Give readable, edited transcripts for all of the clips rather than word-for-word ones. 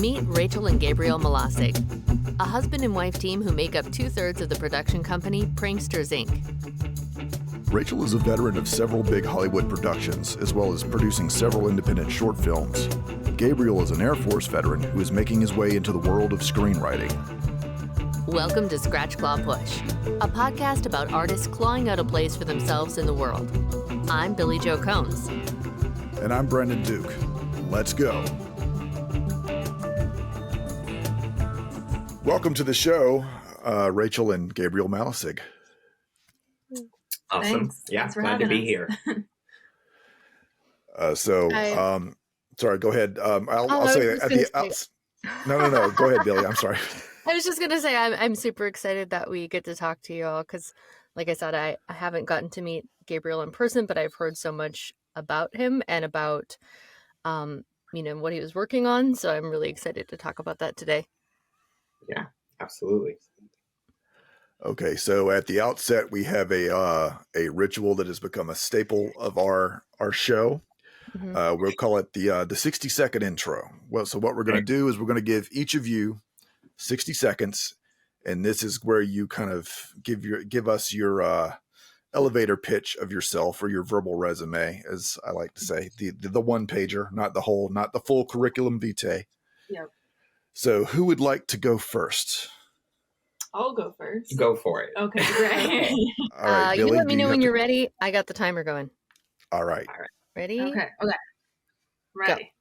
Meet Rachel and Gabriel Malasig, a husband and wife team who make up 2/3 of the production company Pranksters Ink. Rachel is a veteran of several big Hollywood productions, as well as producing several independent short films. Gabriel is an Air Force veteran who is making his way into the world of screenwriting. Welcome to Scratch Claw Push, a podcast about artists clawing out a place for themselves in the world. I'm Billy Jo Combs. And I'm Brendan Duke. Let's go. Welcome to the show, Rachel and Gabriel Malasig. Awesome. Thanks. Yeah, Thanks for glad to having be here. Sorry, go ahead. I'll say at the No. Go ahead, Billy. I'm sorry. I was just going to say I'm super excited that we get to talk to you all because, like I said, I haven't gotten to meet Gabriel in person, but I've heard so much about him and about, what he was working on. So I'm really excited to talk about that today. Yeah, absolutely. Okay, so at the outset, we have a ritual that has become a staple of our show. Mm-hmm. We'll call it the 60-second intro. Well, so what we're going to do is we're going to give each of you 60 seconds, and this is where you kind of give us your elevator pitch of yourself, or your verbal resume, as I like to say, the one pager, not the full curriculum vitae. Yep. So who would like to go first? I'll go first. Go for it. Okay, great. All right, you Billy, let me know when you're ready. I got the timer going. All right. Ready? Okay. Ready.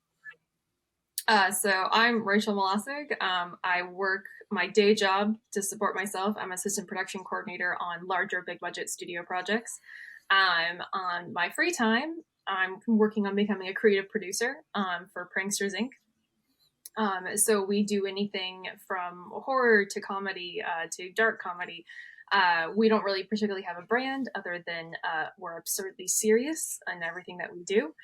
So I'm Rachel Malasig. I work my day job to support myself. I'm assistant production coordinator on larger big budget studio projects. On my free time, I'm working on becoming a creative producer for Pranksters Ink. So we do anything from horror to comedy to dark comedy. We don't really particularly have a brand other than we're absurdly serious in everything that we do.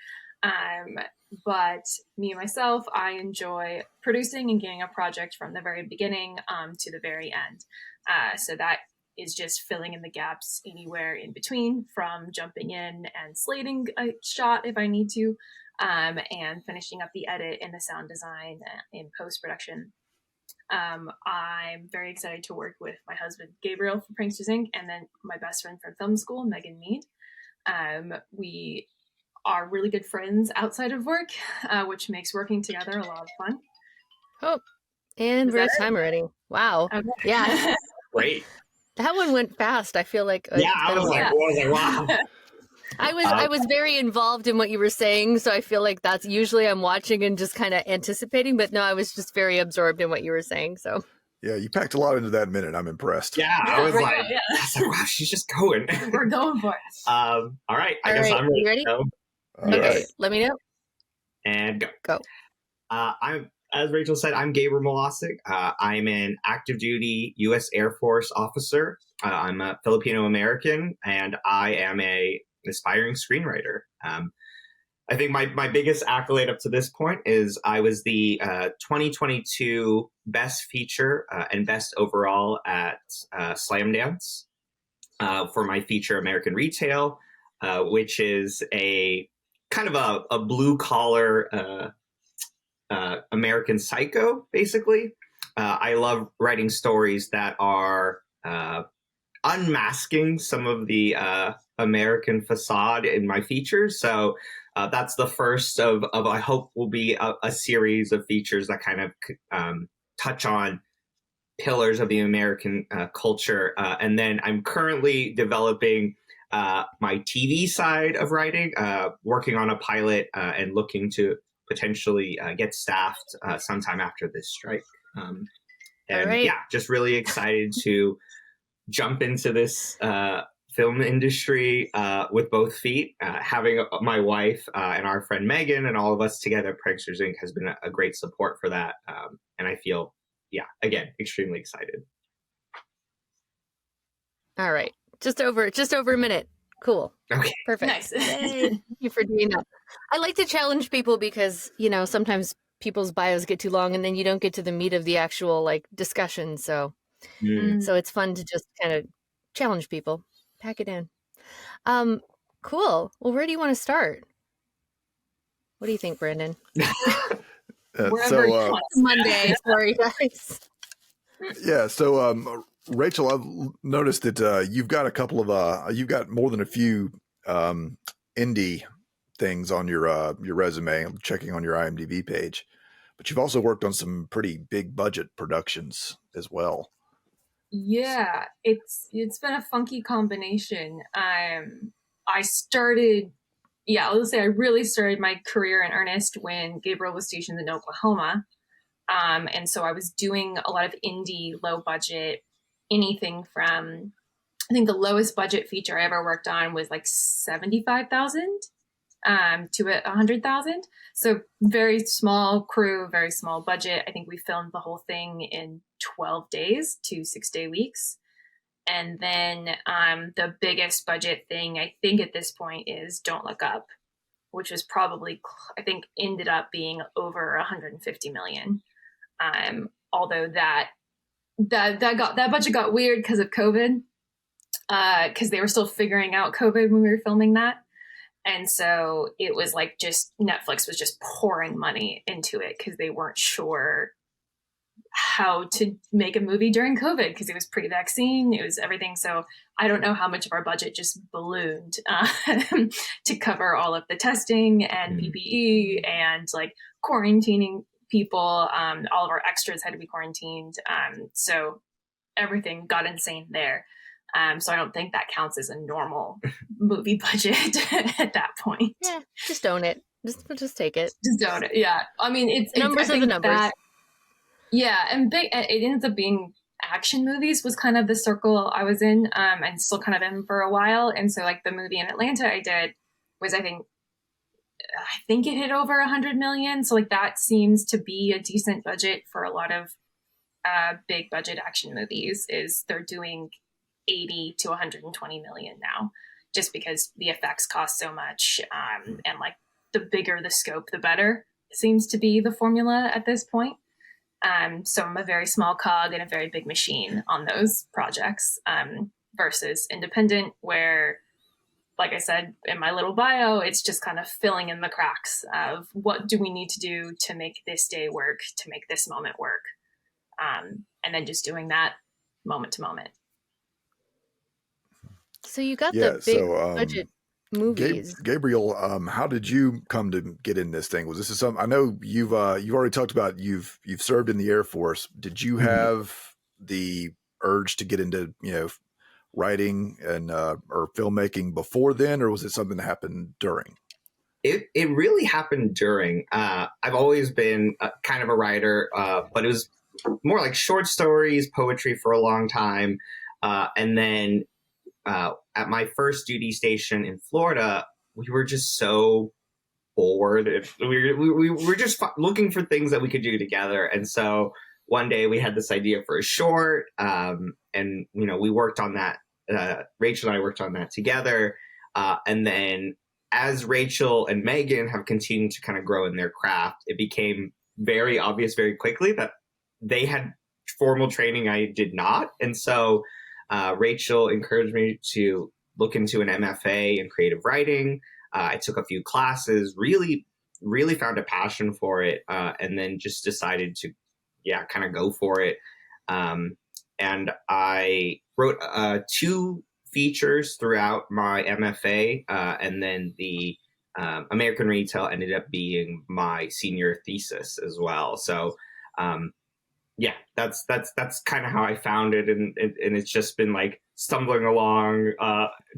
But me and myself, I enjoy producing and getting a project from the very beginning to the very end. So that is just filling in the gaps anywhere in between, from jumping in and slating a shot if I need to, and finishing up the edit and the sound design in post-production. I'm very excited to work with my husband, Gabriel, from Pranksters Ink, and then my best friend from film school, Megan Mead. We are really good friends outside of work, which makes working together a lot of fun. Oh, and we're at time already. Wow. Okay. Yeah. Great. That one went fast. I feel like I was like, wow. I was very involved in what you were saying, so I feel like that's usually I'm watching and just kind of anticipating, but no, I was just very absorbed in what you were saying. So yeah, you packed a lot into that minute. I'm impressed. Yeah, I was like, wow, she's just going. We're going for it. All right, I guess I'm ready. You ready? Okay, right. Let me know. And go. As Rachel said, I'm Gabriel Malasig. I'm an active duty U.S. Air Force officer. I'm a Filipino American, and I am an aspiring screenwriter. I think my biggest accolade up to this point is I was the 2022 Best Feature and Best Overall at Slamdance for my feature American Retail, which is a kind of a blue collar American Psycho, basically. I love writing stories that are unmasking some of the American facade in my features. So that's the first of I hope will be a series of features that kind of touch on pillars of the American culture. And then I'm currently developing my TV side of writing, working on a pilot and looking to potentially get staffed sometime after this strike. Just really excited to jump into this film industry with both feet. Having my wife and our friend Megan and all of us together, Pranksters Ink, has been a great support for that. And I feel, again, extremely excited. All right. Just over a minute. Cool. Okay. Perfect. Nice. Thank you for doing that. I like to challenge people because, sometimes people's bios get too long and then you don't get to the meat of the actual discussion. So, so it's fun to just kind of challenge people, pack it in. Cool. Well, where do you want to start? What do you think, Brandon? Wherever you So want. Monday. Sorry, guys. yeah, so Rachel, I've noticed that you've got a couple of you've got more than a few indie things on your resume. I'm checking on your IMDb page, but you've also worked on some pretty big budget productions as well. Yeah, it's been a funky combination. I started, yeah, I'll say I really started my career in earnest when Gabriel was stationed in Oklahoma. And so I was doing a lot of indie, low budget, anything from, I think the lowest budget feature I ever worked on was like 75,000 to 100,000. So very small crew, very small budget. I think we filmed the whole thing in 12 days, 2 6-day weeks. And then the biggest budget thing I think at this point is Don't Look Up, which was probably, I think, ended up being over 150 million. Although that budget got weird because of COVID, because they were still figuring out COVID when we were filming that. And so it was like just Netflix was just pouring money into it because they weren't sure how to make a movie during COVID because it was pre-vaccine, it was everything. So I don't know how much of our budget just ballooned to cover all of the testing and PPE and like quarantining people. All of our extras had to be quarantined. So everything got insane there. So I don't think that counts as a normal movie budget at that point. Yeah, just own it. Just take it. Just own it. Yeah. I mean, it's numbers are the numbers. Yeah, and it ends up being action movies was kind of the circle I was in, and still kind of in for a while. And so like the movie in Atlanta I did was I think it hit over 100 million. So like that seems to be a decent budget for a lot of big budget action movies. Is they're doing 80 to 120 million now, just because the effects cost so much, and like the bigger the scope, the better seems to be the formula at this point. So I'm a very small cog in a very big machine on those projects, versus independent, where, like I said in my little bio, it's just kind of filling in the cracks of what do we need to do to make this day work, to make this moment work, and then just doing that moment to moment. So you got the big budget movies. Gabriel, how did you come to get in this thing? Was this something I know you've already talked about? You've served in the Air Force. Did you have the urge to get into writing and or filmmaking before then, or was it something that happened during? It really happened during. I've always been kind of a writer, but it was more like short stories, poetry for a long time, and then. At my first duty station in Florida, we were just so bored. We were just looking for things that we could do together. And so one day we had this idea for a short, and we worked on that. Rachel and I worked on that together. And then as Rachel and Megan have continued to kind of grow in their craft, it became very obvious very quickly that they had formal training I did not. And so Rachel encouraged me to look into an MFA in creative writing. I took a few classes, really, really found a passion for it, and then just decided to, kind of go for it. And I wrote 2 features throughout my MFA, and then the American Retail ended up being my senior thesis as well. So that's kind of how I found it, and it's just been like stumbling along,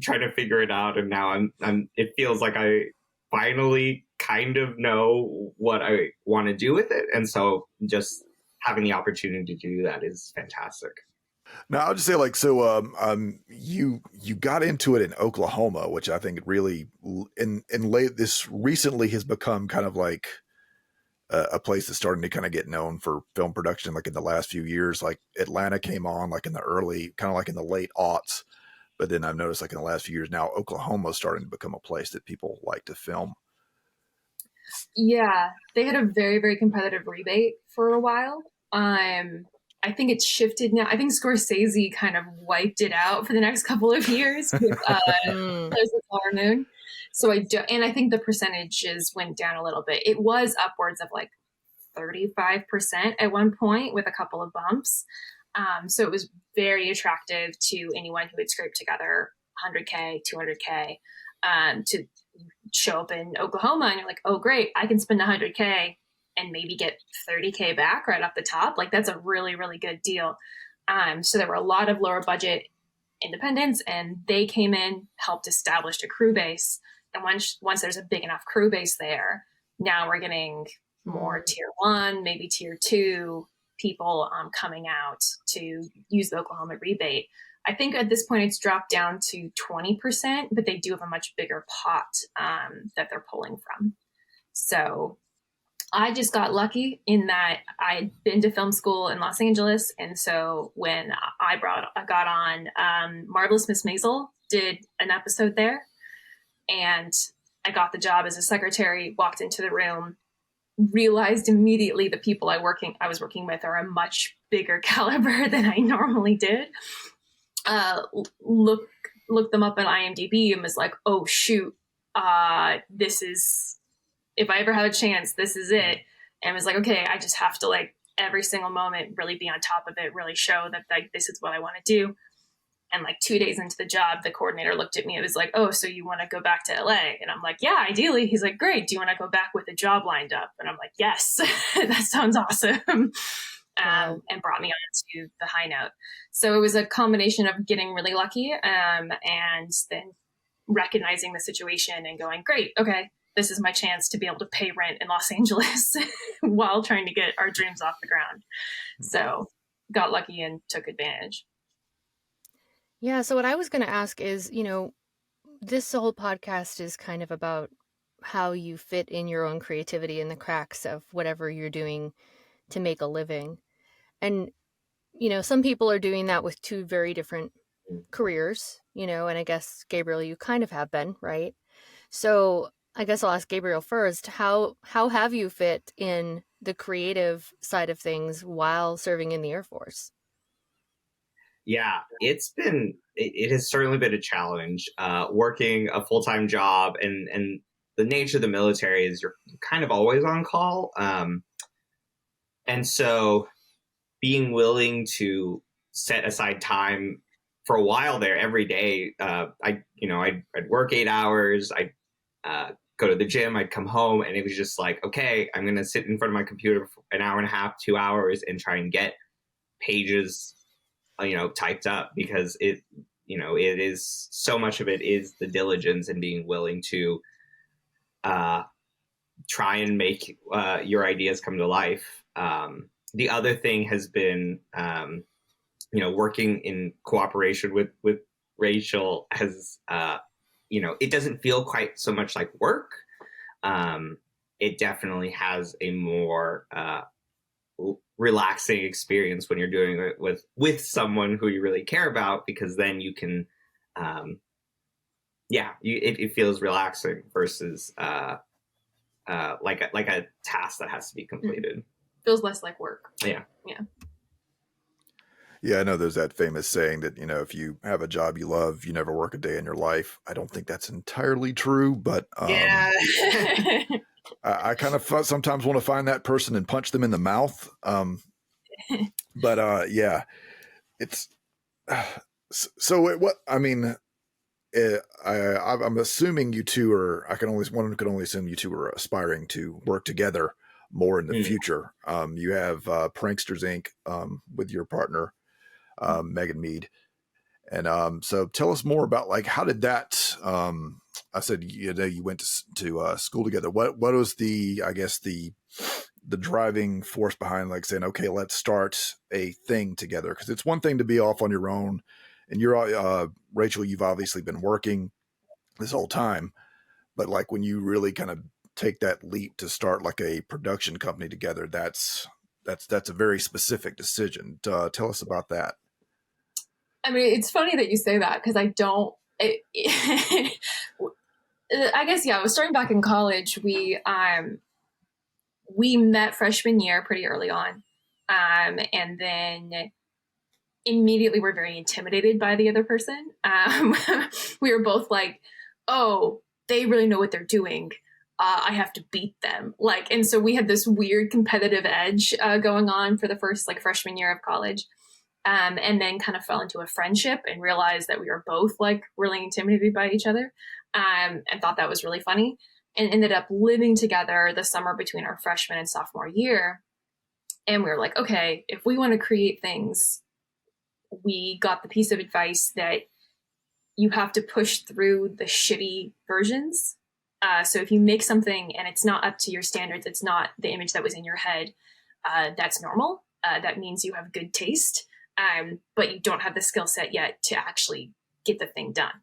trying to figure it out, and now I'm. It feels like I finally kind of know what I want to do with it, and so just having the opportunity to do that is fantastic. Now I'll just say, like, so you got into it in Oklahoma, which I think really this recently has become kind of like a place that's starting to kind of get known for film production, like in the last few years. Like Atlanta came on like in the early, kind of like in the late aughts, but then I've noticed like in the last few years now, Oklahoma's starting to become a place that people like to film. Yeah, they had a very, very competitive rebate for a while. I think it's shifted now. I think Scorsese kind of wiped it out for the next couple of years with There's a Flower Moon. So and I think the percentages went down a little bit. It was upwards of like 35% at one point with a couple of bumps. So it was very attractive to anyone who had scraped together 100K, 200K, to show up in Oklahoma and you're like, oh, great, I can spend 100K and maybe get 30K back right off the top. Like that's a really, really good deal. So there were a lot of lower budget independents and they came in, helped establish a crew base. And once there's a big enough crew base there, now we're getting more tier 1, maybe tier 2 people coming out to use the Oklahoma rebate. I think at this point it's dropped down to 20%, but they do have a much bigger pot that they're pulling from. So I just got lucky in that I'd been to film school in Los Angeles. And so when I got on, Marvelous Miss Maisel did an episode there. And I got the job as a secretary, walked into the room, realized immediately the people I was working with are a much bigger caliber than I normally did. Looked them up on IMDb and was like, oh shoot, this is, if I ever have a chance, this is it. And was like, okay, I just have to like every single moment really be on top of it, really show that like this is what I want to do. And like 2 days into the job, the coordinator looked at me. It was like, oh, so you want to go back to LA? And I'm like, yeah, ideally. He's like, great. Do you want to go back with a job lined up? And I'm like, yes, that sounds awesome. And brought me on to the high note. So it was a combination of getting really lucky and then recognizing the situation and going, great, okay, this is my chance to be able to pay rent in Los Angeles while trying to get our dreams off the ground. So got lucky and took advantage. Yeah, so what I was going to ask is, this whole podcast is kind of about how you fit in your own creativity in the cracks of whatever you're doing to make a living. And, some people are doing that with two very different careers, and I guess, Gabriel, you kind of have been, right? So I guess I'll ask Gabriel first. How have you fit in the creative side of things while serving in the Air Force? Yeah, it has certainly been a challenge, working a full-time job and the nature of the military is you're kind of always on call. And so being willing to set aside time for a while there every day, I'd work 8 hours. I'd go to the gym. I'd come home and it was just like, okay, I'm going to sit in front of my computer for an hour and a half, 2 hours and try and get pages typed up because it is so much of it is the diligence and being willing to try and make your ideas come to life. The other thing has been, working in cooperation with Rachel has, it doesn't feel quite so much like work. It definitely has a more relaxing experience when you're doing it with someone who you really care about, because then you can it feels relaxing versus like a task that has to be completed. Feels less like work. Yeah I know there's that famous saying that if you have a job you love, you never work a day in your life. I don't think that's entirely true, but I kind of sometimes want to find that person and punch them in the mouth. But it's so what I mean. I'm assuming you two are. One can only assume you two are aspiring to work together more in the future. You have Pranksters Ink with your partner Megan Mead, and so tell us more about like how did that. I said you went to school together. What was the driving force behind like saying, okay, let's start a thing together? Because it's one thing to be off on your own, and you're Rachel, you've obviously been working this whole time, but like when you really kind of take that leap to start like a production company together, that's a very specific decision. Tell us about that. I mean, it's funny that you say that because I don't. I guess I was starting back in college. We met freshman year pretty early on, and then immediately were very intimidated by the other person. We were both like, "Oh, they really know what they're doing. I have to beat them. Like, and so we had this weird competitive edge going on for the first like freshman year of college. And then kind of fell into a friendship and realized that we were both like really intimidated by each other, and thought that was really funny, and ended up living together the summer between our freshman and sophomore year. And we were like, okay, if we want to create things, we got the piece of advice that you have to push through the shitty versions. So if you make something and it's not up to your standards, it's not the image that was in your head, that's normal. That means you have good taste. But you don't have the skill set yet to actually get the thing done.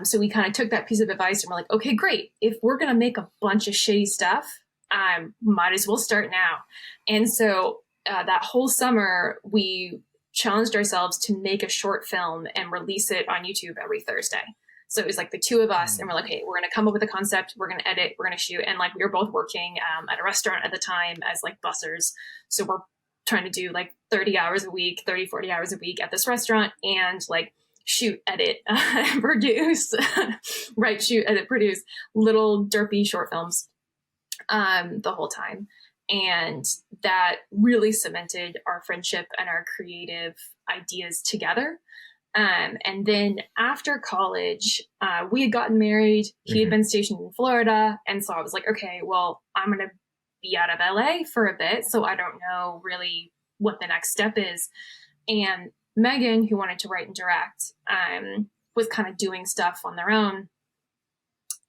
So we kind of took that piece of advice and we're like, okay, great. If we're going to make a bunch of shitty stuff, might as well start now. And so that whole summer, we challenged ourselves to make a short film and release it on YouTube every Thursday. So it was like the two of us, and we're like, okay, we're going to come up with a concept, we're going to edit, we're going to shoot. And like, we were both working at a restaurant at the time as like bussers. So we're trying to do like 40 hours a week at this restaurant, and like shoot, edit, produce, write, shoot, edit, produce little derpy short films the whole time. And that really cemented our friendship and our creative ideas together. And then after college, we had gotten married. He had been stationed in Florida. And so I was like, okay, well, I'm going to be out of LA for a bit. So I don't know really what the next step is. And Megan, who wanted to write and direct, was kind of doing stuff on their own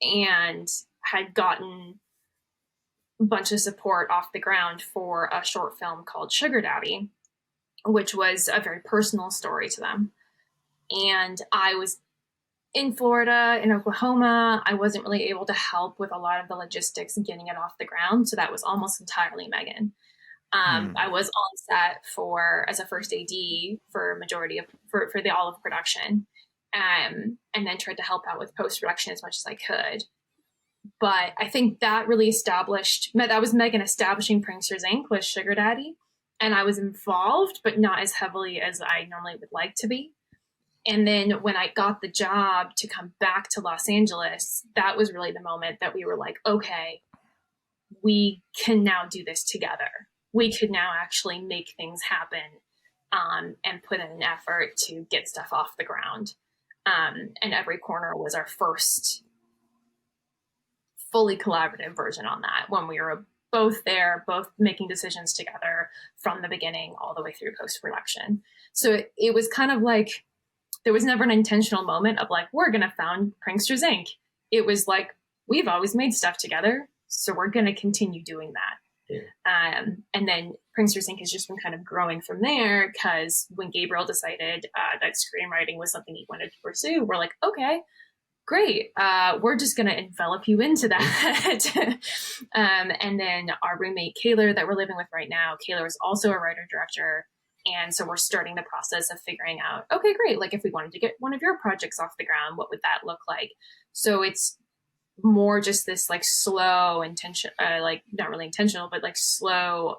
and had gotten a bunch of support off the ground for a short film called Sugar Daddy, which was a very personal story to them. And I was in Florida, in Oklahoma. I wasn't really able to help with a lot of the logistics and getting it off the ground. So that was almost entirely Megan. I was on set as a first AD for the all of production, and then tried to help out with post-production as much as I could. But I think that really that was Megan establishing Pranksters Ink. with Sugar Daddy. And I was involved, but not as heavily as I normally would like to be. And then when I got the job to come back to Los Angeles, that was really the moment that we were like, okay, we can now do this together. We could now actually make things happen, and put in an effort to get stuff off the ground. And Every Corner was our first fully collaborative version on that, when we were both there, both making decisions together from the beginning all the way through post-production. So it was kind of like, there was never an intentional moment of like, we're going to found Pranksters Ink. It was like, we've always made stuff together, so we're going to continue doing that. Yeah. And then Pranksters Ink has just been kind of growing from there, because when Gabriel decided that screenwriting was something he wanted to pursue, we're like, okay, great. We're just going to envelop you into that. And then our roommate, Kaylor, that we're living with right now, Kaylor is also a writer-director. And so we're starting the process of figuring out, okay, great. Like, if we wanted to get one of your projects off the ground, what would that look like? So it's more just this like slow intention, like not really intentional, but like slow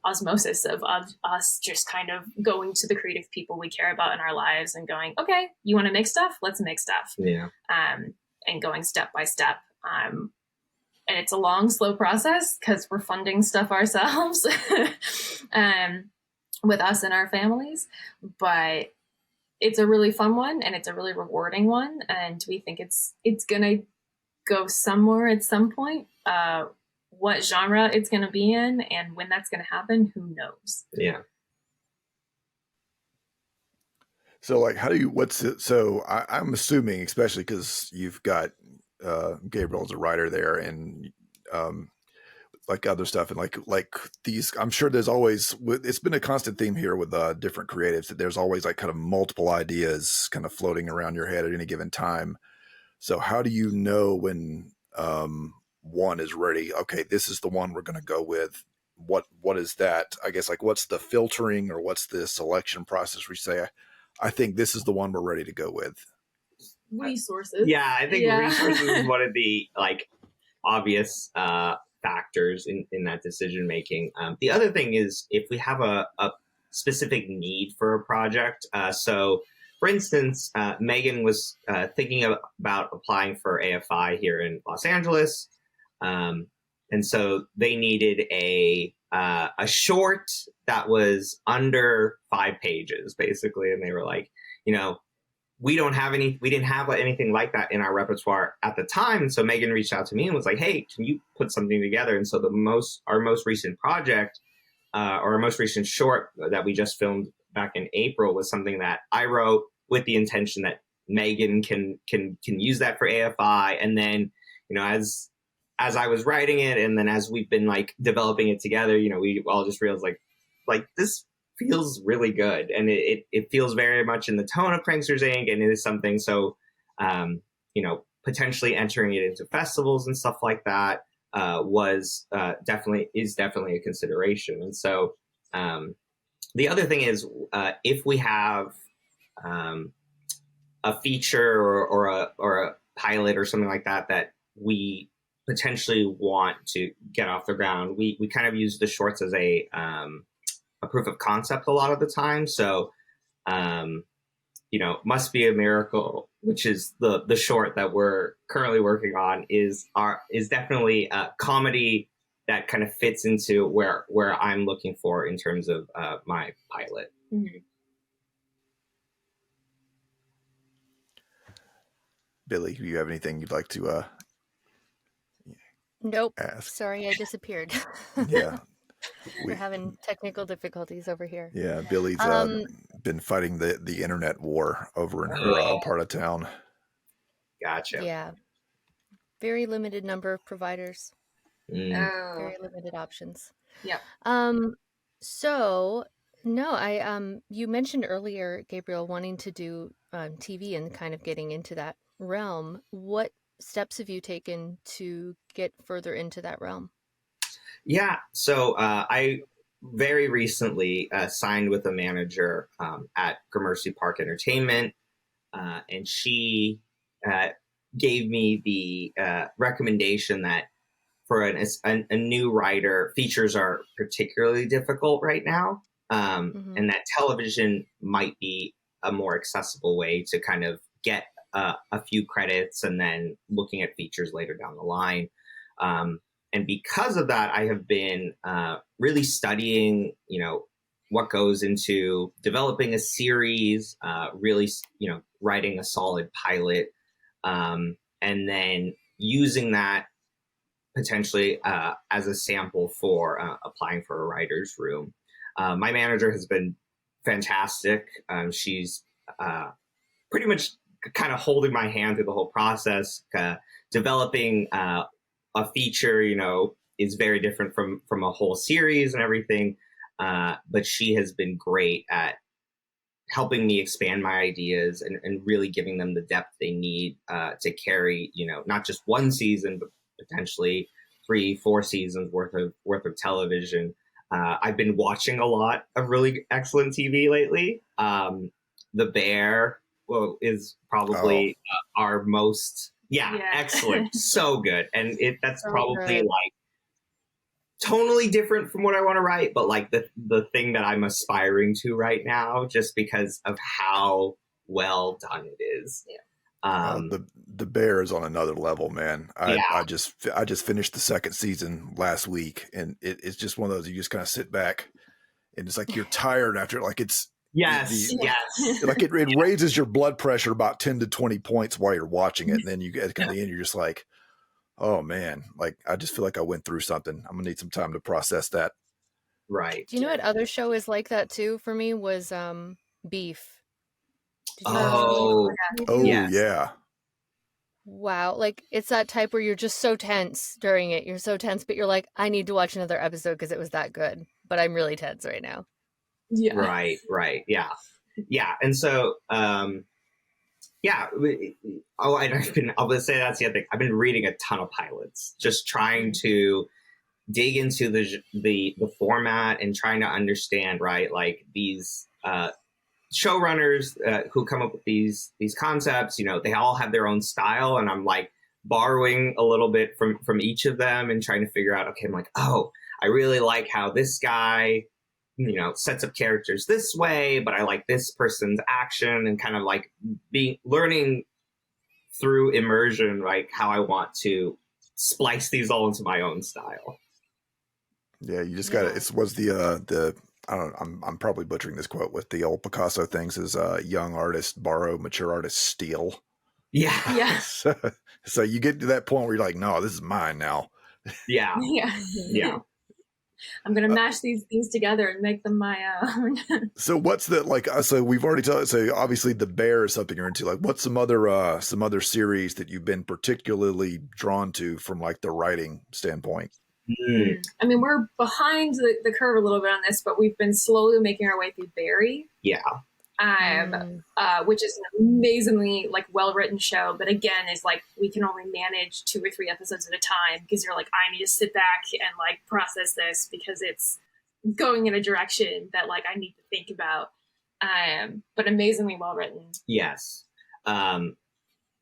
osmosis of us just kind of going to the creative people we care about in our lives and going, okay, you want to make stuff? Let's make stuff. Yeah. And going step by step. And it's a long, slow process because we're funding stuff ourselves with us and our families. But it's a really fun one, and it's a really rewarding one. And we think it's going to go somewhere at some point. What genre it's going to be in and when that's going to happen, who knows? Yeah. So like, I'm assuming, especially because you've got Gabriel as a writer there, and like other stuff, and like these, I'm sure there's always, it's been a constant theme here with different creatives, that there's always like kind of multiple ideas kind of floating around your head at any given time. So how do you know when one is ready? Okay, this is the one we're going to go with. What is that? I guess, like, what's the filtering, or what's the selection process where you say, I think this is the one we're ready to go with? Resources. Yeah, I think resources is one of the like obvious factors in that decision making. The other thing is if we have a specific need for a project. So for instance, Megan was thinking about applying for AFI here in Los Angeles. And so they needed a short that was under 5 pages, basically. And they were like, we didn't have anything like that in our repertoire at the time. And so Megan reached out to me and was like, hey, can you put something together? And so our most recent project, or our most recent short that we just filmed back in April, was something that I wrote with the intention that Megan can use that for AFI. And then, as I was writing it, and then as we've been like developing it together, we all just realized like this feels really good, and it feels very much in the tone of Pranksters Ink, and it is something. So, potentially entering it into festivals and stuff like that is definitely a consideration. And so, the other thing is, if we have a feature or a pilot or something like that we potentially want to get off the ground, we kind of use the shorts as a proof of concept a lot of the time. So, Must Be a Miracle, which is the short that we're currently working on, is definitely a comedy that kind of fits into where I'm looking for in terms of my pilot. Mm-hmm. Billy, do you have anything you'd like to Nope. ask? Sorry, I disappeared. Yeah. We're having technical difficulties over here. Yeah, Billy's been fighting the internet war over in her part of town. Gotcha. Yeah. Very limited number of providers. Oh. Very limited options. Yep. So no, you mentioned earlier, Gabriel, wanting to do TV and kind of getting into that realm. What steps have you taken to get further into that realm? Yeah, so I very recently signed with a manager at Gramercy Park Entertainment, and she gave me the recommendation that for a new writer, features are particularly difficult right now, and that television might be a more accessible way to kind of get a few credits and then looking at features later down the line. And because of that, I have been really studying, what goes into developing a series, really, writing a solid pilot, and then using that potentially as a sample for applying for a writer's room. My manager has been fantastic. She's pretty much kind of holding my hand through the whole process. Developing a feature, is very different from a whole series and everything. But she has been great at helping me expand my ideas and really giving them the depth they need to carry, not just one season, but potentially 3-4 seasons worth of television. I've been watching a lot of really excellent TV lately. The Bear is probably our most excellent, so good, and that's so probably good. Like tonally different from what I want to write, but like the thing that I'm aspiring to right now, just because of how well done it is. The Bear is on another level, man. I just finished the second season last week, and it's just one of those, you just kind of sit back and it's like you're tired after, like it's yes like it raises your blood pressure about 10 to 20 points while you're watching it, and then you get to the end, you're just like, oh man, like I just feel like I went through something. I'm gonna need some time to process that. Right. Do you know what other show is like that too for me was Beef. Did you know Beef? Yeah. Wow, like it's that type where you're just so tense during it. You're so tense, but you're like, I need to watch another episode because it was that good. But I'm really tense right now. Yeah. Right. Yeah. And so, I'll say that's the other thing. I've been reading a ton of pilots, just trying to dig into the format and trying to understand, right, like these showrunners who come up with these concepts, they all have their own style, and I'm like borrowing a little bit from each of them and trying to figure out, okay, I'm like, oh, I really like how this guy sets up characters this way, but I like this person's action, and kind of like learning through immersion, like how I want to splice these all into my own style. Yeah, you just got to. It was the I don't know, I'm probably butchering this quote with the old Picasso things is young artists borrow, mature artists steal. Yeah. Yeah. So you get to that point where you're like, no, this is mine now. Yeah. Yeah. Yeah. I'm going to mash these things together and make them my own. So what's the, like, so we've already talked, so obviously The Bear is something you're into. Like, what's some other series that you've been particularly drawn to from like the writing standpoint? I mean, we're behind the curve a little bit on this, but we've been slowly making our way through Barry. Yeah. Which is an amazingly like well-written show, but again, is like we can only manage 2 or 3 episodes at a time because you're like, I need to sit back and like process this because it's going in a direction that like I need to think about. But amazingly well-written. Yes. And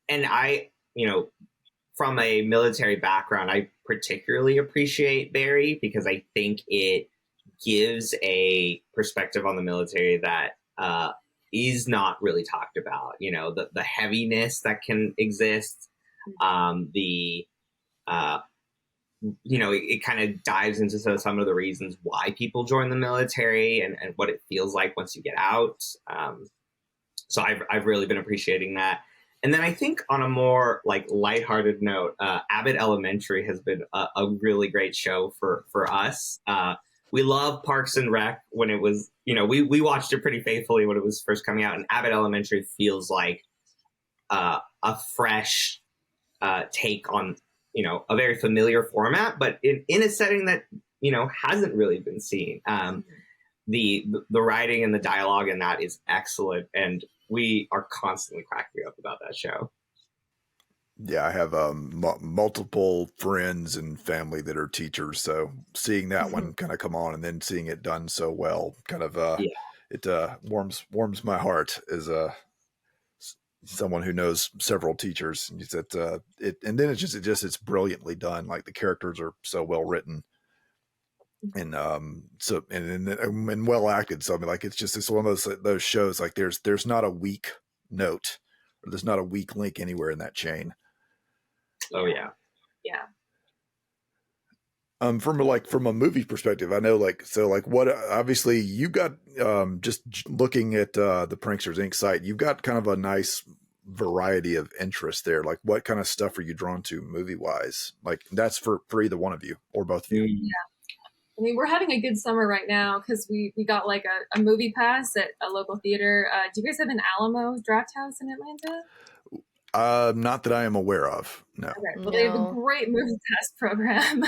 I, from a military background, I particularly appreciate Barry because I think it gives a perspective on the military that is not really talked about. The heaviness that can exist, it kind of dives into some of the reasons why people join the military and what it feels like once you get out. So I've really been appreciating that. And then I think on a more like lighthearted note, Abbott Elementary has been a really great show for us. We love Parks and Rec when it was, we watched it pretty faithfully when it was first coming out. And Abbott Elementary feels like a fresh take on, a very familiar format, but in a setting that, hasn't really been seen. The writing and the dialogue in that is excellent. And we are constantly cracking up about that show. Yeah, I have multiple friends and family that are teachers, so seeing that one kind of come on and then seeing it done so well, kind of it warms my heart as someone who knows several teachers. And then it's brilliantly done. Like the characters are so well written and and well acted. So I mean, like it's one of those shows. Like there's not a weak note or there's not a weak link anywhere in that chain. Oh yeah. Yeah. From a movie perspective, I know what obviously you got just looking at the Pranksters Ink site, you've got kind of a nice variety of interest there. Like what kind of stuff are you drawn to movie wise? Like that's for either one of you or both of you. Yeah. I mean, we're having a good summer right now because we got like a movie pass at a local theater. Do you guys have an Alamo Draft House in Atlanta? Not that I am aware of. No. Okay. Well, they have a great movie pass program.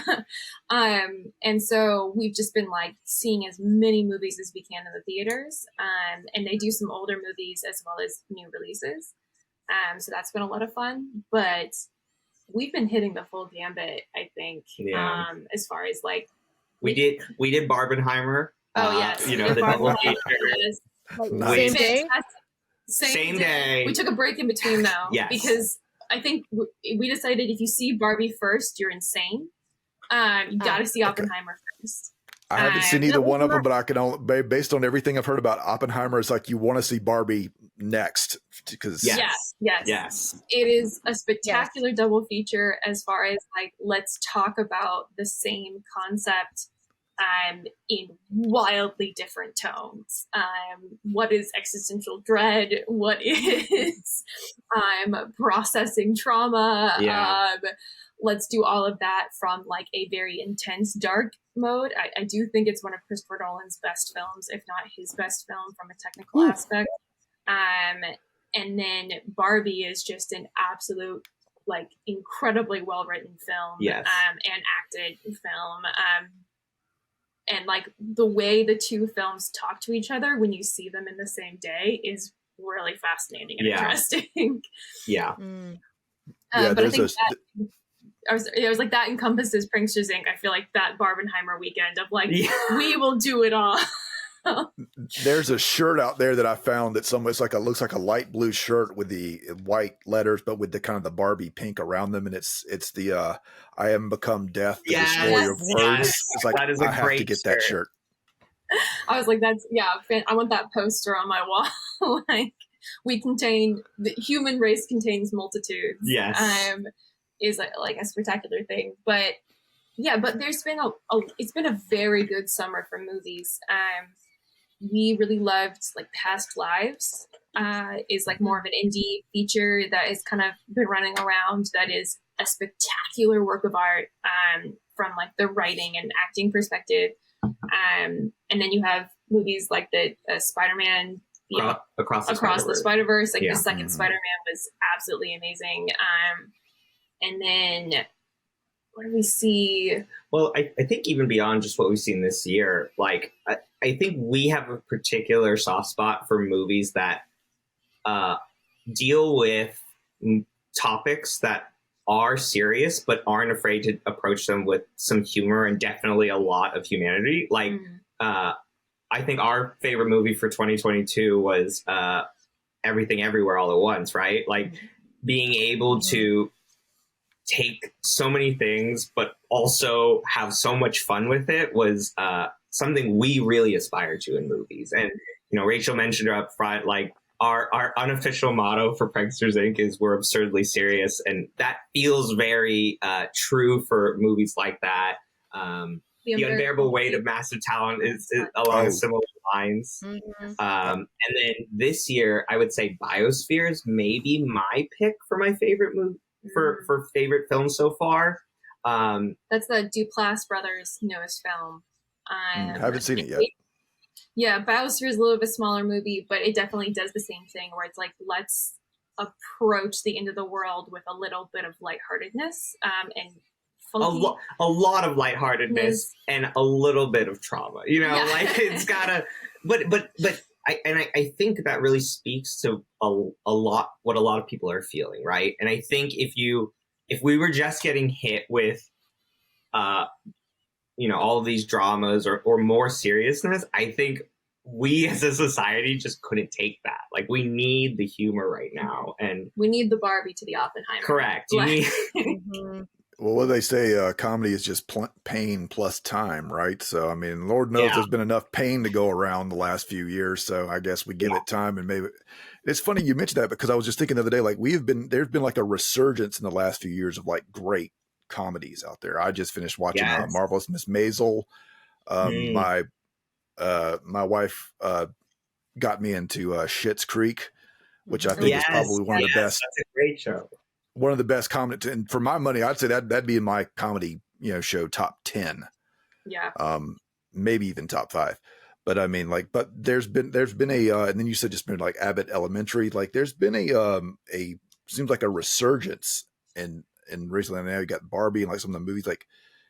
And so we've just been like seeing as many movies as we can in the theaters. And they do some older movies as well as new releases. So that's been a lot of fun. But we've been hitting the full gambit, I think, as far as like we did Barbenheimer. Oh yes. The double feature. Same day. Same day. We took a break in between though, because I think we decided if you see Barbie first, you're insane. You got to see Oppenheimer first. I haven't seen either one of them, but I can only, based on everything I've heard about Oppenheimer, it's like you want to see Barbie next because yes, it is a spectacular double feature as far as like let's talk about the same concept in wildly different tones. What is existential dread? What is processing trauma? Let's do all of that from like a very intense, dark mode. I do think it's one of Christopher Nolan's best films, if not his best film from a technical aspect. And then Barbie is just an absolute, like, incredibly well-written film and acted film. And like the way the two films talk to each other when you see them in the same day is really fascinating and interesting. But I think I was like, that encompasses Pranksters Ink. I feel like that Barbenheimer weekend of like, we will do it all. There's a shirt out there that I found that it's like looks like a light blue shirt with the white letters, but with the kind of the Barbie pink around them, and it's the I am become death, the destroyer of words. It's like that is I have to get that shirt. I was like, I want that poster on my wall. Like, the human race contains multitudes. is like a spectacular thing. But yeah, but there's been it's been a very good summer for movies. We really loved like Past Lives. Is like more of an indie feature that is kind of been running around. That is a spectacular work of art from like the writing and acting perspective. And then you have movies like the Spider-Man, Across the Spider-Verse. Like the second Spider-Man was absolutely amazing. And then what do we see? Well, I think even beyond just what we've seen this year, like I think we have a particular soft spot for movies that deal with topics that are serious but aren't afraid to approach them with some humor and definitely a lot of humanity. Like I think our favorite movie for 2022 was Everything Everywhere All at Once, right? Like being able to take so many things but also have so much fun with it was something we really aspire to in movies. And you know, Rachel mentioned up front, like our unofficial motto for Pranksters Ink is "We're absurdly serious," and that feels very true for movies like that. The Unbearable Weight of Massive Talent is along similar lines. And then this year, I would say Biosphere is maybe my pick for my favorite movie for favorite film so far. That's the Duplass brothers' newest film. I haven't seen it yet. Yeah, Biosphere is a little bit smaller movie, but it definitely does the same thing where it's like, let's approach the end of the world with a little bit of lightheartedness and funky. A lot of lightheartedness and a little bit of trauma. You know, like it's gotta. But I think that really speaks to a lot what a lot of people are feeling, right? And I think if we were just getting hit with you know, all of these dramas or more seriousness, I think we as a society just couldn't take that. Like we need the humor right now, and we need the Barbie to the Oppenheimer. Correct. Well, what they say, comedy is just pain plus time, right? So, I mean, Lord knows there's been enough pain to go around the last few years. So I guess we give it time, and maybe it's funny you mentioned that because I was just thinking the other day, like there's been like a resurgence in the last few years of like great comedies out there. I just finished watching Marvelous Miss Maisel. My wife got me into Schitt's Creek, which I think is probably one of the best. That's a great show. One of the best comedy, and for my money, I'd say that'd be in my comedy, show top 10. Yeah. Maybe even top 5. But I mean, like, but there's been a, and then you said just like Abbott Elementary, like there's been a seems like a resurgence in recently. Now you got Barbie and like some of the movies, like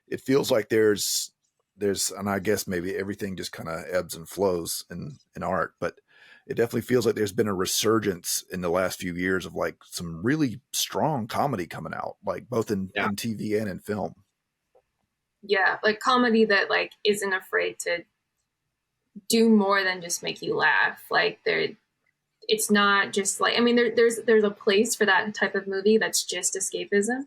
it feels like there's, and I guess maybe everything just kind of ebbs and flows in art, but it definitely feels like there's been a resurgence in the last few years of like some really strong comedy coming out, like both in TV and in film. Yeah, like comedy that like isn't afraid to do more than just make you laugh. Like it's not just like, I mean, there's a place for that type of movie that's just escapism.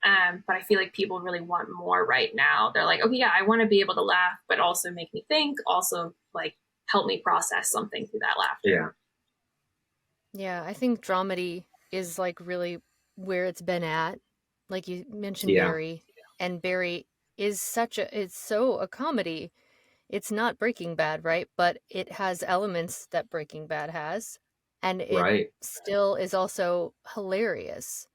But I feel like people really want more right now. They're like, okay, yeah, I want to be able to laugh, but also make me think, also like help me process something through that laughter. Yeah, I think dramedy is like really where it's been at. Like you mentioned Barry, and Barry is it's so a comedy. It's not Breaking Bad, right? But it has elements that Breaking Bad has, and it still is also hilarious.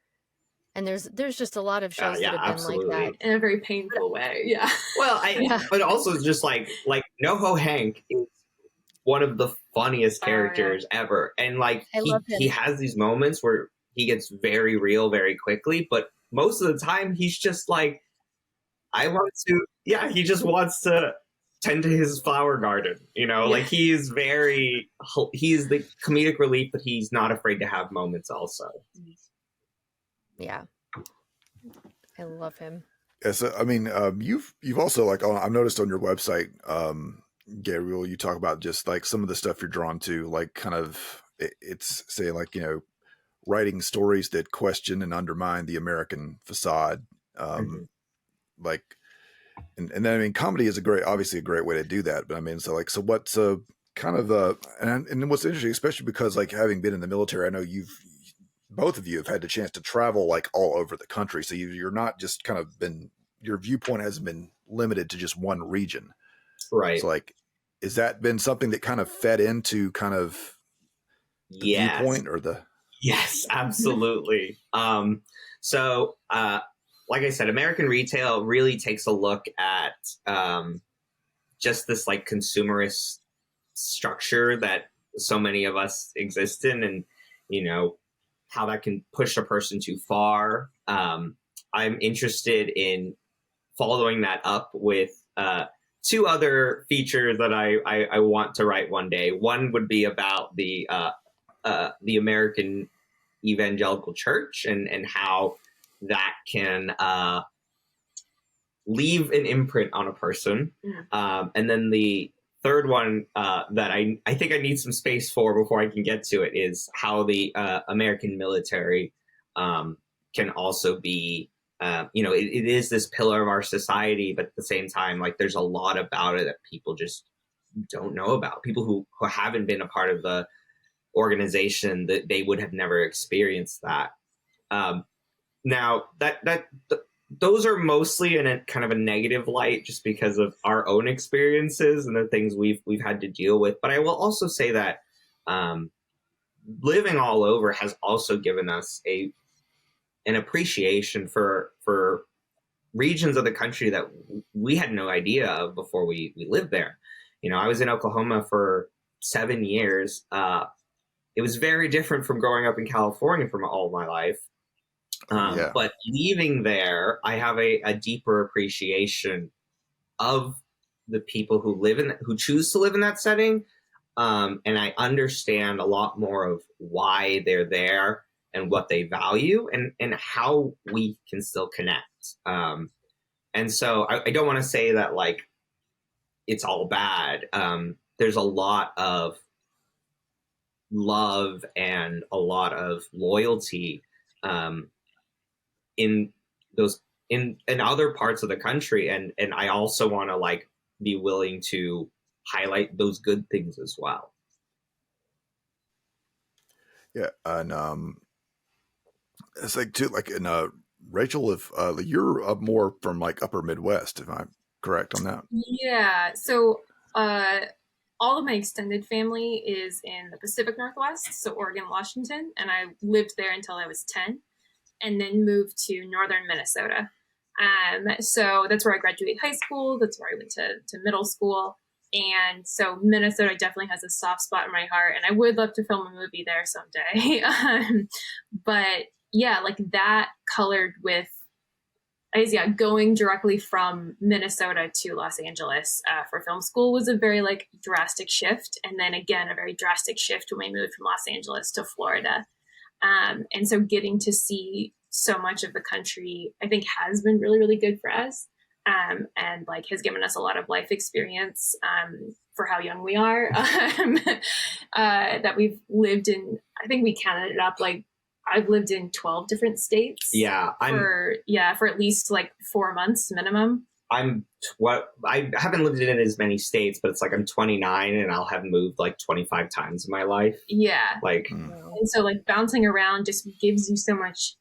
And there's just a lot of shows that have been like that in a very painful way. Yeah. Well, but also just like NoHo Hank is one of the funniest characters ever, and like he has these moments where he gets very real very quickly, but most of the time he's just like, he just wants to tend to his flower garden, like he's the comedic relief, but he's not afraid to have moments also. Yeah, I love him. Yes, I mean, you've also like I've noticed on your website, Gabriel, you talk about just like some of the stuff you're drawn to, like kind of it's say like writing stories that question and undermine the American facade, like, and then I mean, comedy is obviously a great way to do that. But I mean, so what's kind of and what's interesting, especially because like having been in the military, I know both of you have had the chance to travel like all over the country. So you're not just kind of been, your viewpoint hasn't been limited to just one region. Right. So like, has that been something that kind of fed into kind of the viewpoint or the? Yes, absolutely. So, like I said, American retail really takes a look at just this like consumerist structure that so many of us exist in, and you know how that can push a person too far. I'm interested in following that up with two other features that I want to write one day. One would be about the American evangelical church and how that can leave an imprint on a person. And then the third one that I think I need some space for before I can get to it is how the American military can also be, it is this pillar of our society, but at the same time, like there's a lot about it that people just don't know about. People who haven't been a part of the organization, that they would have never experienced that. Now those are mostly in a kind of a negative light just because of our own experiences and the things we've had to deal with. But I will also say that living all over has also given us an appreciation for regions of the country that we had no idea of before we lived there. I was in Oklahoma for 7 years. It was very different from growing up in California for all my life. But leaving there, I have a deeper appreciation of the people who choose to live in that setting. And I understand a lot more of why they're there and what they value and how we can still connect. And so I don't want to say that like it's all bad. There's a lot of love and a lot of loyalty in other parts of the country, and I also want to like be willing to highlight those good things as well. Yeah, and it's like too, like in Rachel, if you're up more from like upper Midwest, if I'm correct on that. Yeah. So all of my extended family is in the Pacific Northwest, so Oregon, Washington, and I lived there until I was 10. And then moved to northern Minnesota. So that's where I graduated high school. That's where I went to middle school. And so Minnesota definitely has a soft spot in my heart. And I would love to film a movie there someday. But yeah, like that colored with, going directly from Minnesota to Los Angeles for film school was a very like drastic shift. And then again, a very drastic shift when we moved from Los Angeles to Florida. And so getting to see so much of the country, I think has been really, really good for us. And like has given us a lot of life experience for how young we are, that we've lived in, I think we counted it up, like I've lived in 12 different states. Yeah. For at least like 4 months minimum. I haven't lived in as many states, but it's like I'm 29 and I'll have moved like 25 times in my life. Yeah. Like, and so like bouncing around just gives you so much,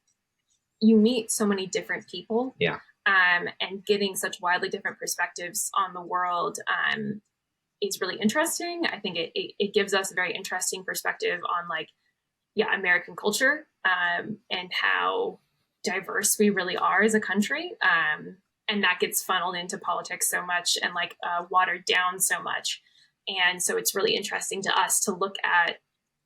you meet so many different people. Yeah. And getting such widely different perspectives on the world is really interesting. I think it gives us a very interesting perspective on like, American culture and how diverse we really are as a country. And that gets funneled into politics so much and like watered down so much. And so it's really interesting to us to look at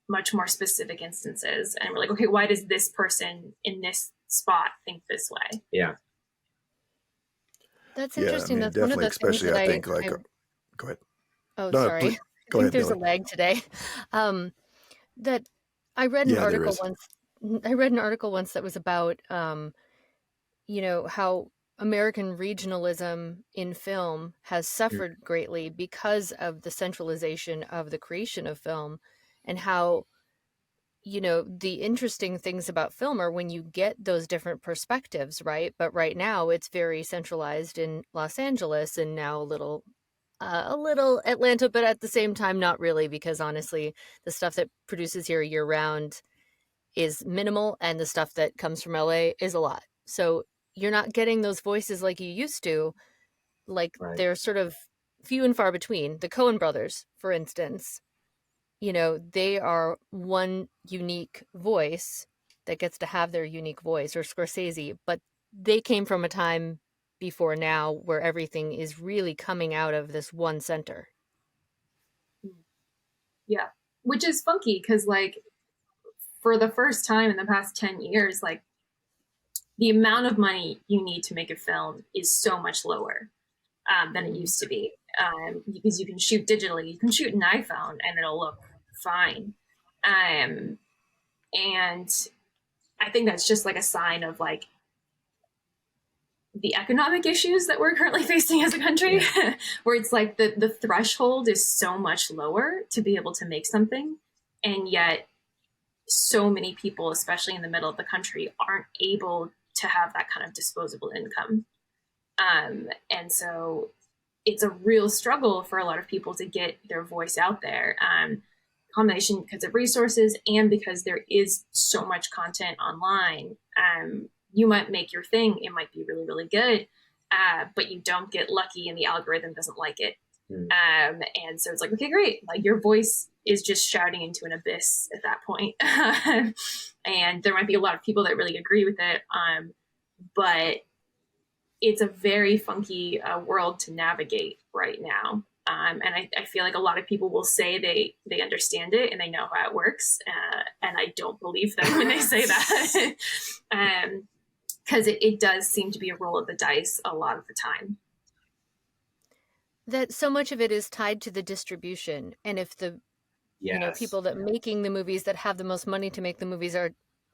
much more specific instances. And we're like, okay, why does this person in this spot think this way? Yeah. That's interesting. I mean, That's one of the especially things that I think like, go ahead. Oh, No, sorry. please, go I ahead, think there's Billy. a lag today. That I read an article once. I read an article once that was about, how American regionalism in film has suffered greatly because of the centralization of the creation of film, and how, the interesting things about film are when you get those different perspectives, right? But right now it's very centralized in Los Angeles and now a little Atlanta, but at the same time, not really, because honestly, the stuff that produces here year round is minimal, and the stuff that comes from LA is a lot. So you're not getting those voices like you used to. Like, Right. they're sort of few and far between. The Coen brothers, for instance, you know, they are one unique voice that gets to have their unique voice, or Scorsese, but they came from a time before now where everything is really coming out of this one center. Yeah, which is funky because, like, for the first time in the past 10 years, like, the amount of money you need to make a film is so much lower than it used to be, because you can shoot digitally. You can shoot an iPhone and it'll look fine. And I think that's just like a sign of like the economic issues that we're currently facing as a country, where it's like the threshold is so much lower to be able to make something, and yet so many people, especially in the middle of the country, aren't able to have that kind of disposable income. And so it's a real struggle for a lot of people to get their voice out there. Combination because of resources and because there is so much content online. You might make your thing, it might be really, really good, but you don't get lucky and the algorithm doesn't like it. And so it's like, okay, great. Like, your voice is just shouting into an abyss at that point. And there might be a lot of people that really agree with it. But it's a very funky world to navigate right now. And I feel like a lot of people will say they understand it and they know how it works. And I don't believe them when they say that. Because it does seem to be a roll of the dice a lot of the time. That so much of it is tied to the distribution. And if the you know, people that making the movies, that have the most money to make the movies, are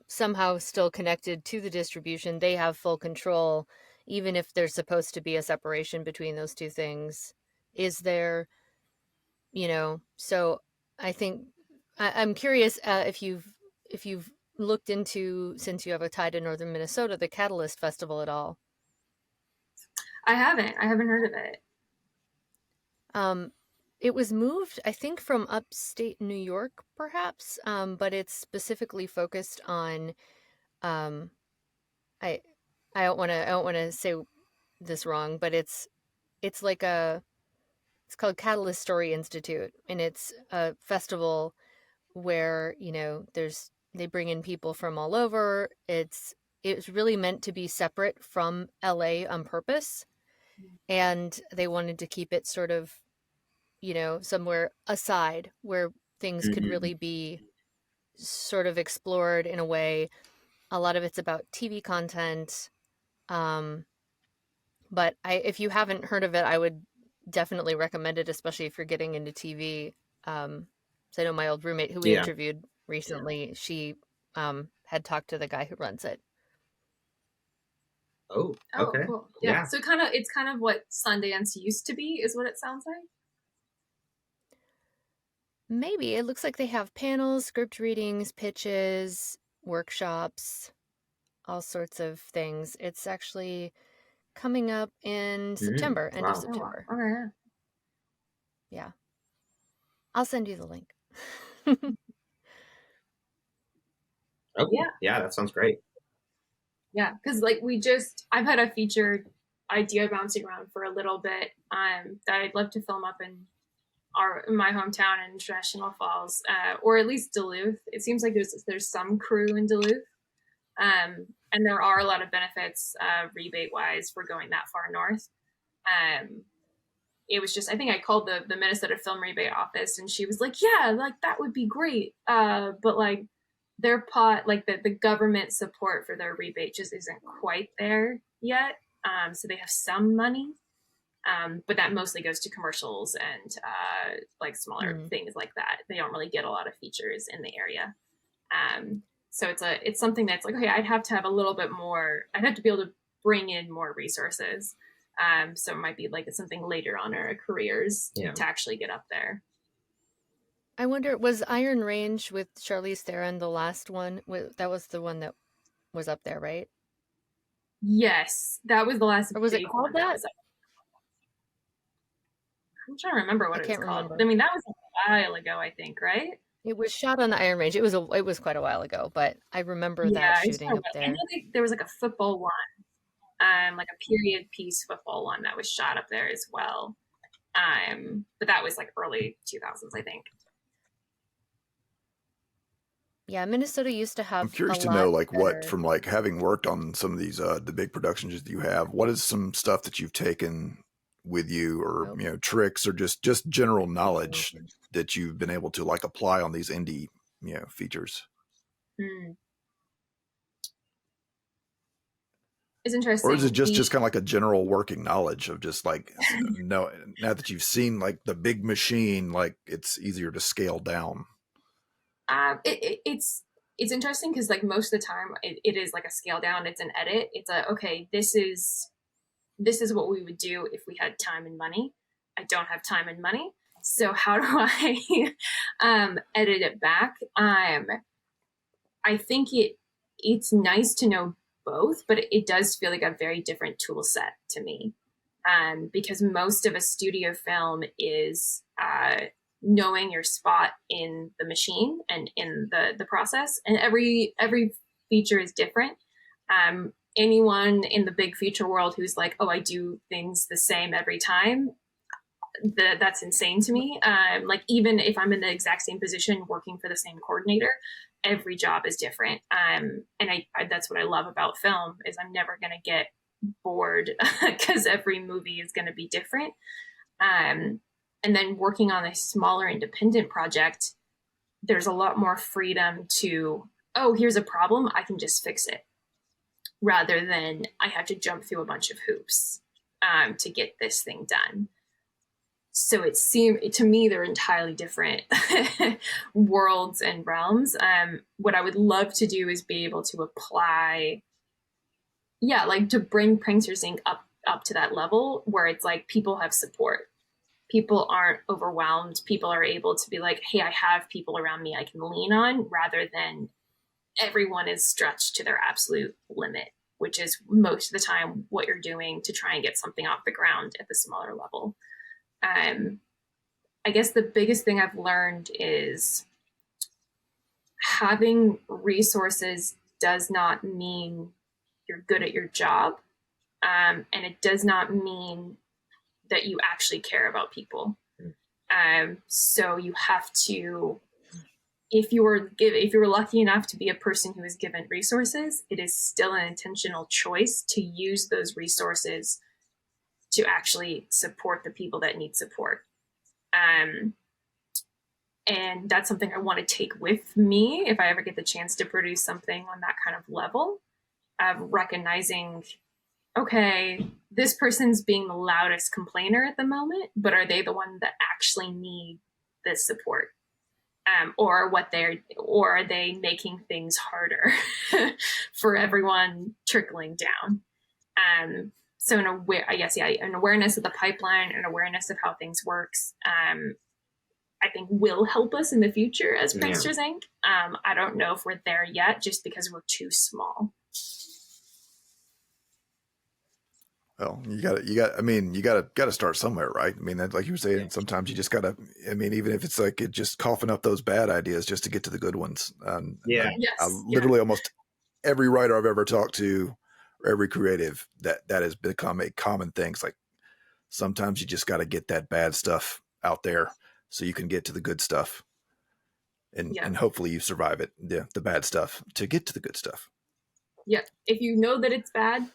somehow still connected to the distribution, they have full control, even if there's supposed to be a separation between those two things. Is there, you know, so I think I'm curious if you've looked into, since you have a tie to northern Minnesota, the Catalyst Festival at all. I haven't heard of it. It was moved, I think, from upstate New York, perhaps, but it's specifically focused on. I don't want to say this wrong, but it's like it's called Catalyst Story Institute, and it's a festival where, you know, they bring in people from all over. It's really meant to be separate from LA on purpose, and they wanted to keep it sort of, you know, somewhere aside where things could really be sort of explored in a way. A lot of it's about TV content. But if you haven't heard of it, I would definitely recommend it, especially if you're getting into TV. So I know my old roommate who we interviewed recently, she had talked to the guy who runs it. Oh, okay. Cool. Yeah. So it's kind of what Sundance used to be, is what it sounds like. Maybe. It looks like they have panels, script readings, pitches, workshops, all sorts of things. It's actually coming up in September, end of September. Oh, okay. Yeah. I'll send you the link. Okay. Yeah, that sounds great. Yeah, because like I've had a feature idea bouncing around for a little bit that I'd love to film up in my hometown in Traditional Falls, or at least Duluth. It seems like there's some crew in Duluth, and there are a lot of benefits rebate wise for going that far north. It was just, I think I called the Minnesota Film Rebate office, and she was like, yeah, like that would be great, but like their like the government support for their rebate just isn't quite there yet. So they have some money. But that mostly goes to commercials and like smaller things like that. They don't really get a lot of features in the area. So it's something that's like, okay, I'd have to have a little bit more. I'd have to be able to bring in more resources. So it might be like something later on in our careers to actually get up there. I wonder, was Iron Range with Charlize Theron the last one? That was the one that was up there, right? Yes, that was the last. Or was it called that? I'm trying to remember what it was called. I mean, that was a while ago, I think, right? It was shot on the Iron Range. It was quite a while ago, but I remember that Yeah, shooting up I there. know there was like a football one, like a period piece football one that was shot up there as well. But that was like early 2000s, I think. Yeah, Minnesota used to have I'm curious a to know, lot like, what better. from like having worked on some of these the big productions that you have. What is some stuff that you've taken with you, or Oh. tricks, or just general knowledge that you've been able to like apply on these indie features? It's interesting. Or is it just kind of like a general working knowledge of just like no, now that you've seen like the big machine, like it's easier to scale down? It's interesting because like most of the time it is like a scale down. It's an edit. It's a okay. This is what we would do if we had time and money. I don't have time and money, so how do I edit it back? I think it's nice to know both, but it does feel like a very different tool set to me, because most of a studio film is knowing your spot in the machine and in the process, and every feature is different. Anyone in the big feature world who's like, oh, I do things the same every time, that's insane to me. Like even if I'm in the exact same position working for the same coordinator, every job is different. And I that's what I love about film is I'm never going to get bored because every movie is going to be different. And then working on a smaller independent project, there's a lot more freedom to, oh, here's a problem, I can just fix it, rather than I have to jump through a bunch of hoops to get this thing done. So it seemed to me they're entirely different worlds and realms. What I would love to do is be able to apply, like to bring Pranksters Ink up to that level where it's like people have support. People aren't overwhelmed. People are able to be like, hey, I have people around me I can lean on, rather than everyone is stretched to their absolute limit, which is most of the time what you're doing to try and get something off the ground at the smaller level. I guess the biggest thing I've learned is having resources does not mean you're good at your job. And it does not mean that you actually care about people. So you have to, if you were lucky enough to be a person who is given resources, it is still an intentional choice to use those resources to actually support the people that need support. And that's something I want to take with me if I ever get the chance to produce something on that kind of level, of recognizing, okay, this person's being the loudest complainer at the moment, but are they the one that actually need this support? Or are they making things harder for everyone trickling down? So an awareness of the pipeline and awareness of how things works, I think will help us in the future as Pranksters Ink. I don't know if we're there yet, just because we're too small. Well, you gotta start somewhere, right? I mean, like you were saying, sometimes you just gotta, even if it's like just coughing up those bad ideas just to get to the good ones. Literally almost every writer I've ever talked to, or every creative, that has become a common thing. It's like, sometimes you just got to get that bad stuff out there so you can get to the good stuff. And hopefully you survive it, the bad stuff, to get to the good stuff. Yeah. If you know that it's bad,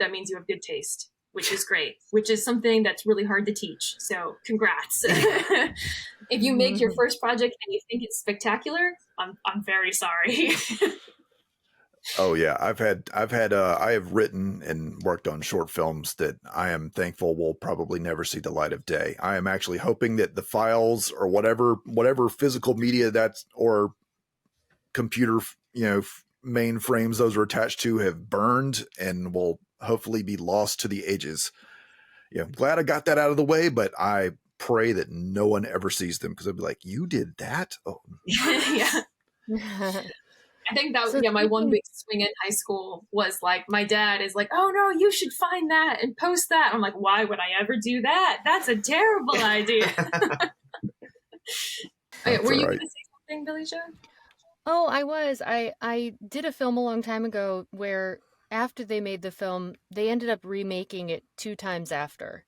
that means you have good taste, which is great, which is something that's really hard to teach. So congrats. If you make your first project and you think it's spectacular, I'm very sorry. Oh yeah, I have written and worked on short films that I am thankful will probably never see the light of day. I am actually hoping that the files or whatever physical media that's, or computer, mainframes those are attached to, have burned and will hopefully be lost to the ages. Glad I got that out of the way, but I pray that no one ever sees them, because I'd be like, you did that? Oh. Yeah. I think that my one big swing in high school was like, my dad is like, oh no, you should find that and post that. I'm like, why would I ever do that? That's a terrible idea. Were you going to say something, saying, Billy Joe? Oh, I was. I did a film a long time ago where after they made the film, they ended up remaking it 2 times after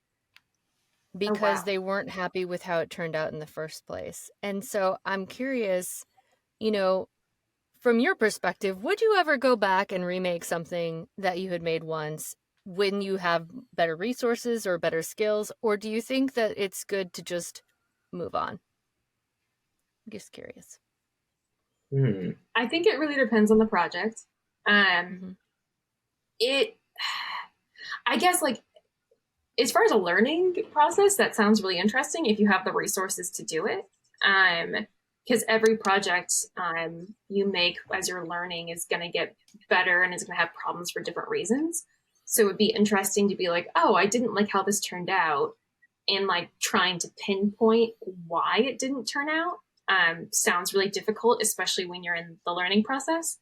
because wow. they weren't happy with how it turned out in the first place. And so I'm curious, you know, from your perspective, would you ever go back and remake something that you had made once when you have better resources or better skills? Or do you think that it's good to just move on? I'm just curious. I think it really depends on the project. It, I guess, like, as far as a learning process, that sounds really interesting if you have the resources to do it. Because every project you make as you're learning is going to get better and is going to have problems for different reasons. So it would be interesting to be like, oh, I didn't like how this turned out, and like trying to pinpoint why it didn't turn out sounds really difficult, especially when you're in the learning process.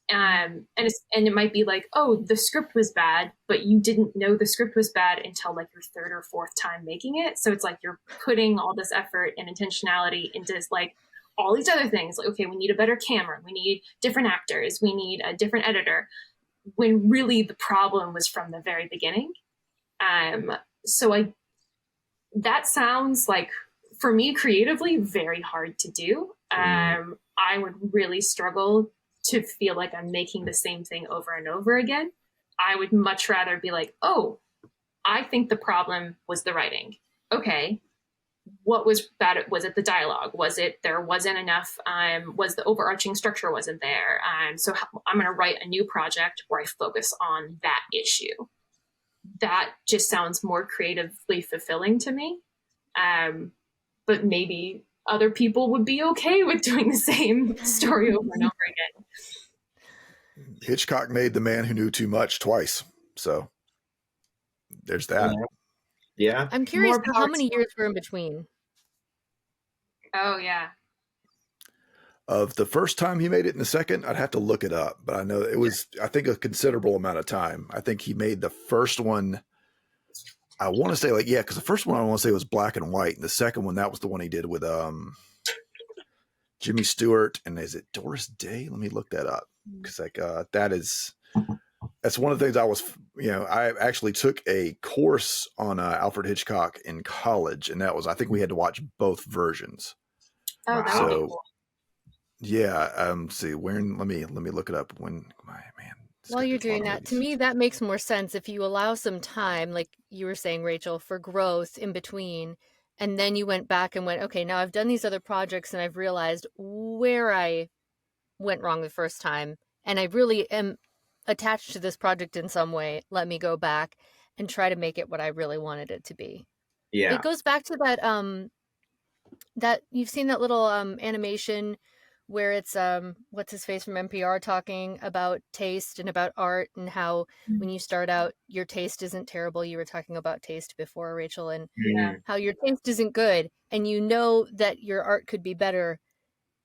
And it might be like, oh, the script was bad, but you didn't know the script was bad until like your 3rd or 4th time making it. So it's like you're putting all this effort and intentionality into like all these other things. Like, okay, we need a better camera, we need different actors, we need a different editor, when really the problem was from the very beginning. So that sounds like, for me creatively, very hard to do. I would really struggle to feel like I'm making the same thing over and over again. I would much rather be like, oh, I think the problem was the writing. Okay, what was bad? Was it the dialogue? Was it there wasn't enough? Was the overarching structure wasn't there? So I'm going to write a new project where I focus on that issue. That just sounds more creatively fulfilling to me. But maybe other people would be okay with doing the same story over and over again. Hitchcock made The Man Who Knew Too Much twice. So there's that. Yeah. I'm curious how many years were in between. Oh, yeah. Of the first time he made it and the second, I'd have to look it up. But I know it was, I think, a considerable amount of time. I think he made the first one, I want to say because the first one I want to say was black and white. And the second one, that was the one he did with Jimmy Stewart. And is it Doris Day? Let me look that up. Because that's one of the things I actually took a course on Alfred Hitchcock in college. And that was, I think we had to watch both versions. Oh, that would be cool. Yeah. See, let me look it up when while you're doing that, to me, that makes more sense if you allow some time, like you were saying, Rachel, for growth in between. And then you went back and went, okay, now I've done these other projects and I've realized where I went wrong the first time. And I really am attached to this project in some way. Let me go back and try to make it what I really wanted it to be. Yeah. It goes back to that you've seen that little animation where it's what's his face from NPR talking about taste and about art, and how when you start out your taste isn't terrible. You were talking about taste before, Rachel, and how your taste isn't good, and you know that your art could be better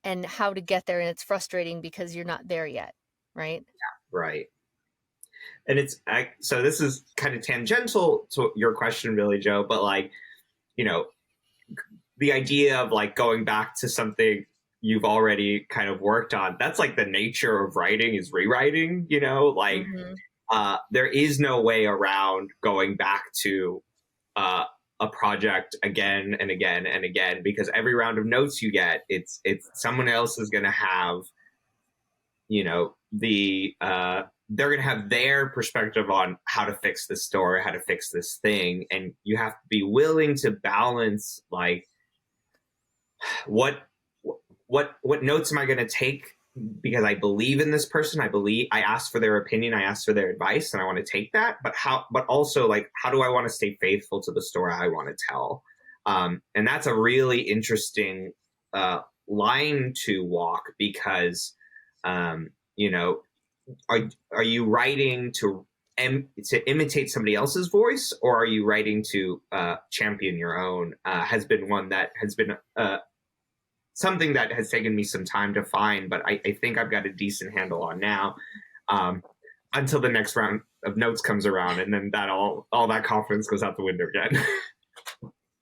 and how to get there, and it's frustrating because you're not there yet, right? Yeah, right. And so this is kind of tangential to your question, really, Joe, but like, the idea of like going back to something you've already kind of worked on, that's like the nature of writing, is rewriting, there is no way around going back to a project again and again and again, because every round of notes you get, it's someone else is going to have, they're going to have their perspective on how to fix this story, how to fix this thing. And you have to be willing to balance, like, what notes am I going to take because I believe in this person? I asked for their opinion, I asked for their advice, and I want to take that. But also, like, how do I want to stay faithful to the story I want to tell? And that's a really interesting line to walk, because, are you writing to imitate somebody else's voice, or are you writing to champion your own? Has been one that has been something that has taken me some time to find, but I think I've got a decent handle on now, until the next round of notes comes around, and then that all that confidence goes out the window again.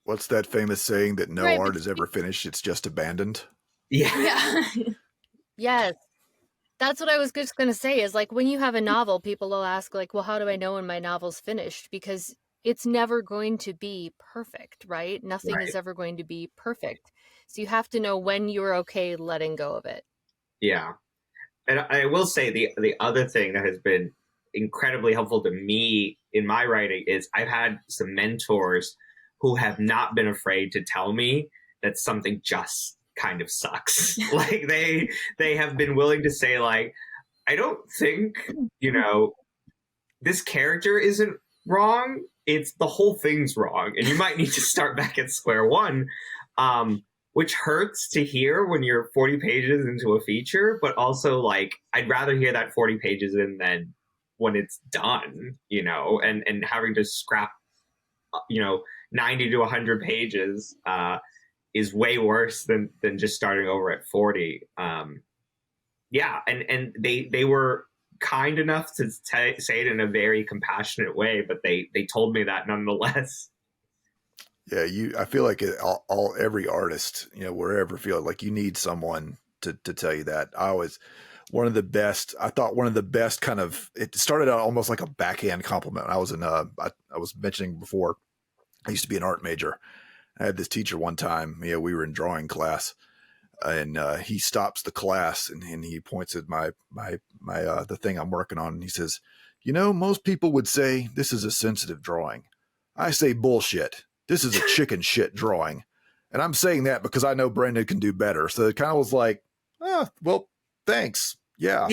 What's that famous saying that no art is ever finished, it's just abandoned? Yeah. Yes. That's what I was just going to say is like when you have a novel, people will ask like, well, how do I know when my novel's finished? Because it's never going to be perfect, right? Nothing is Right. ever going to be perfect. So you have to know when you're okay letting go of it. Yeah. And I will say the other thing that has been incredibly helpful to me in my writing is I've had some mentors who have not been afraid to tell me that something just kind of sucks. Like they have been willing to say like, I don't think, you know, this character isn't wrong. It's the whole thing's wrong, and you might need to start back at square one. Which hurts to hear when you're 40 pages into a feature, but also like I'd rather hear that 40 pages in than when it's done, you know, and having to scrap, you know, 90 to 100 pages is way worse than just starting over at 40. Yeah, and they were kind enough to say it in a very compassionate way, but they told me that nonetheless. Yeah, I feel like every artist, you know, wherever feel like you need someone to tell you that. I thought one of the best kind of, it started out almost like a backhand compliment. I was mentioning before, I used to be an art major. I had this teacher one time, you know, we were in drawing class, and he stops the class and he points at my the thing I'm working on, and he says, you know, most people would say this is a sensitive drawing. I say bullshit. This is a chicken shit drawing. And I'm saying that because I know Brendan can do better. So it kind of was like, oh, well, thanks. Yeah.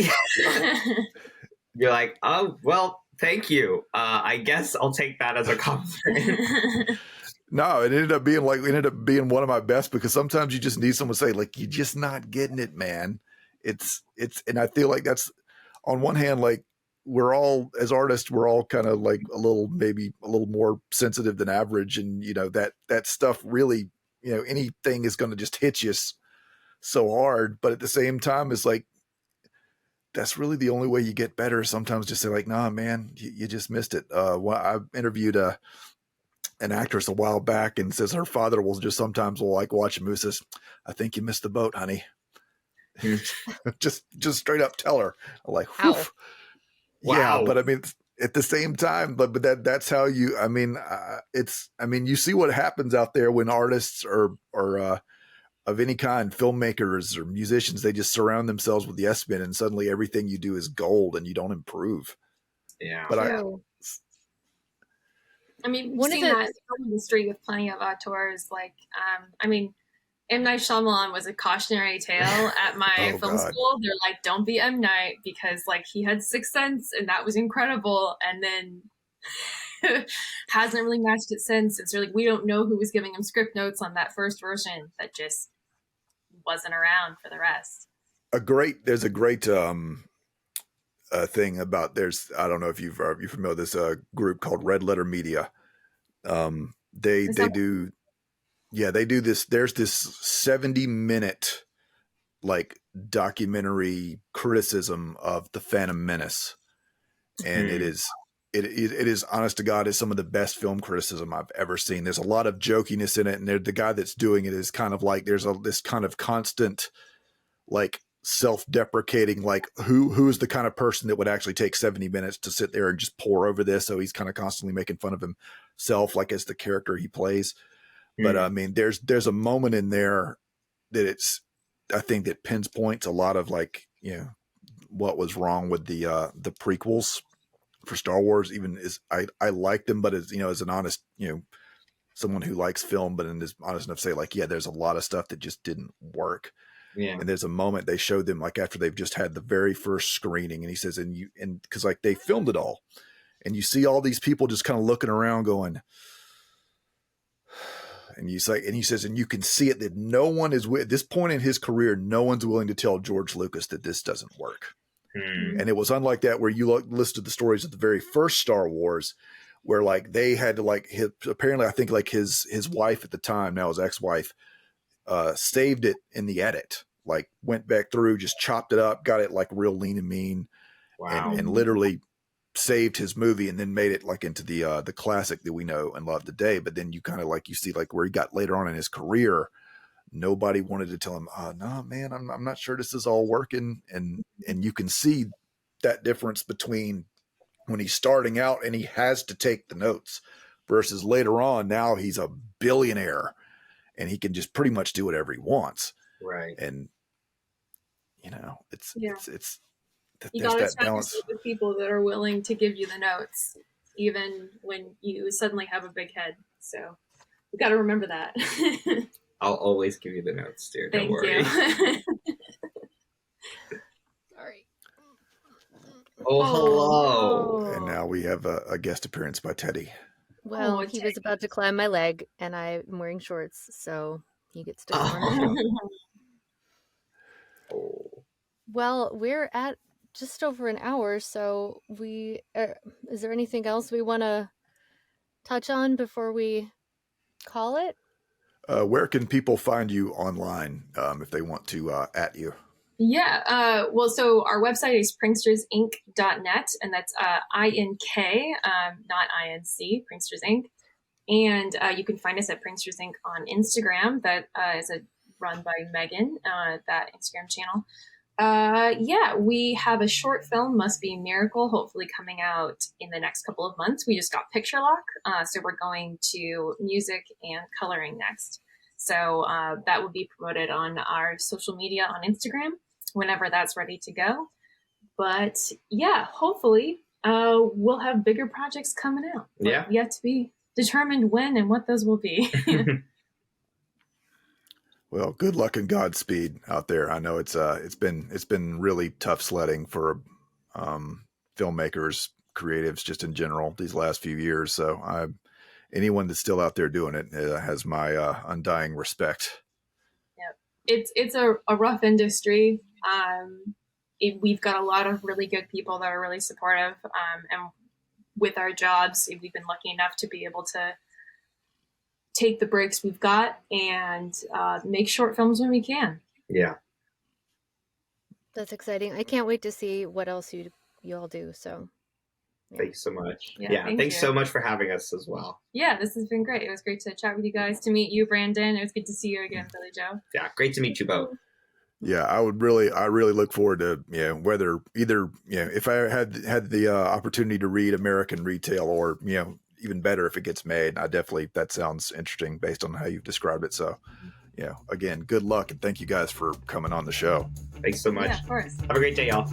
You're like, oh, well, thank you. I guess I'll take that as a compliment. No, it ended up being one of my best, because sometimes you just need someone to say like, you're just not getting it, man. It's, and I feel like that's on one hand, like, we're all, as artists, we're all kind of like maybe a little more sensitive than average. And, you know, that stuff really, you know, anything is going to just hit you so hard. But at the same time, it's like, that's really the only way you get better. Sometimes just say like, nah, man, you just missed it. I interviewed an actress a while back, and says her father will like watch a movie, says, I think you missed the boat, honey. just straight up tell her. I'm like, whew. Wow. Yeah, but I mean, at the same time, but that's how you. I mean, you see what happens out there when artists or of any kind, filmmakers or musicians, they just surround themselves with yes men, and suddenly everything you do is gold, and you don't improve. Yeah, but I mean, we've seen that in the street with plenty of auteurs. Like, I mean, M. Night Shyamalan was a cautionary tale at my film school. They're like, don't be M. Night, because like he had Sixth Sense and that was incredible, and then hasn't really matched it since. It's really, we don't know who was giving him script notes on that first version that just wasn't around for the rest. There's a great thing about, I don't know if you're familiar with this group called Red Letter Media. They do this. There's this 70-minute like documentary criticism of The Phantom Menace, and it is honest to God, is some of the best film criticism I've ever seen. There's a lot of jokiness in it, and the guy that's doing it is kind of like, there's this kind of constant like self-deprecating, like who's the kind of person that would actually take 70 minutes to sit there and just pour over this. So he's kind of constantly making fun of himself, like as the character he plays. But I mean, there's a moment in there that I think that pinpoints a lot of like, you know, what was wrong with the prequels for Star Wars. Even is I liked them, but as you know, as an honest, you know, someone who likes film, but is honest enough to say like, yeah, there's a lot of stuff that just didn't work. Yeah. And there's a moment they showed them like after they've just had the very first screening, and he says, and because like they filmed it all, and you see all these people just kind of looking around going, and he's like, and he says, and you can see it that no one is at this point in his career, no one's willing to tell George Lucas that this doesn't work. And it was unlike that where you listed the stories of the very first Star Wars, where like they had to like apparently I think like his wife at the time, now his ex-wife, saved it in the edit, like went back through, just chopped it up, got it like real lean and mean. Wow. And literally saved his movie, and then made it like into the classic that we know and love today. But then you kind of like, you see like where he got later on in his career, nobody wanted to tell him, no, man, I'm not sure this is all working. And you can see that difference between when he's starting out and he has to take the notes versus later on. Now he's a billionaire and he can just pretty much do whatever he wants. Right. And, you know, it's you there's gotta that balance. with people that are willing to give you the notes, even when you suddenly have a big head. So we got to remember that. I'll always give you the notes, dear. Don't worry. You. Sorry. Oh, hello. And now we have a guest appearance by Teddy. Well, he was about to climb my leg, and I'm wearing shorts, so he gets to come on the show. Oh. Well, we're at just over an hour, so is there anything else we want to touch on before we call it? Where can people find you online if they want to at you? Yeah. Well, so our website is prankstersink.net, and that's INK, not INC, Pranksters Ink. And you can find us at Pranksters Ink on Instagram. That is run by Megan, that Instagram channel. Yeah, we have a short film, Must Be a Miracle, hopefully coming out in the next couple of months. We just got picture lock, so we're going to music and coloring next. So that will be promoted on our social media on Instagram whenever that's ready to go. But yeah, hopefully we'll have bigger projects coming out. Yeah. Yet to be determined when and what those will be. Well, good luck and Godspeed out there. I know it's been really tough sledding for filmmakers, creatives, just in general these last few years. So anyone that's still out there doing it has my undying respect. Yep, it's a rough industry. We've got a lot of really good people that are really supportive, and with our jobs, we've been lucky enough to be able to take the breaks we've got and make short films when we can. Yeah. That's exciting. I can't wait to see what else you all do. So yeah. Thanks so much. Yeah, thanks so much for having us as well. Yeah, this has been great. It was great to chat with you guys, to meet you, Brandon. It was good to see you again, Billy Joe. Yeah, great to meet you both. Yeah, I really look forward to, whether either, if I had the opportunity to read American Retail or, even better if it gets made. That sounds interesting based on how you've described it. So, again, good luck and thank you guys for coming on the show. Thanks so much. Yeah, of course. Have a great day, y'all.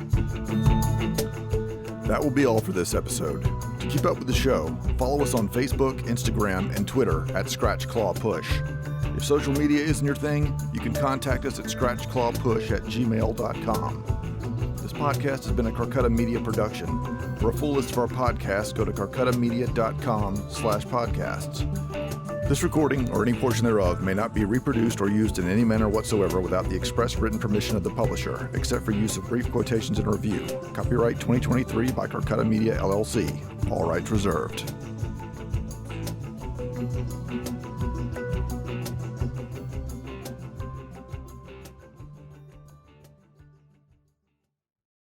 That will be all for this episode. To keep up with the show, follow us on Facebook, Instagram, and Twitter at ScratchClawPush. If social media isn't your thing, you can contact us at scratchclawpush@gmail.com. This podcast has been a Carcutta Media production. For a full list of our podcasts, go to carcuttamedia.com/podcasts. This recording, or any portion thereof, may not be reproduced or used in any manner whatsoever without the express written permission of the publisher, except for use of brief quotations in a review. Copyright 2023 by Carcutta Media, LLC. All rights reserved.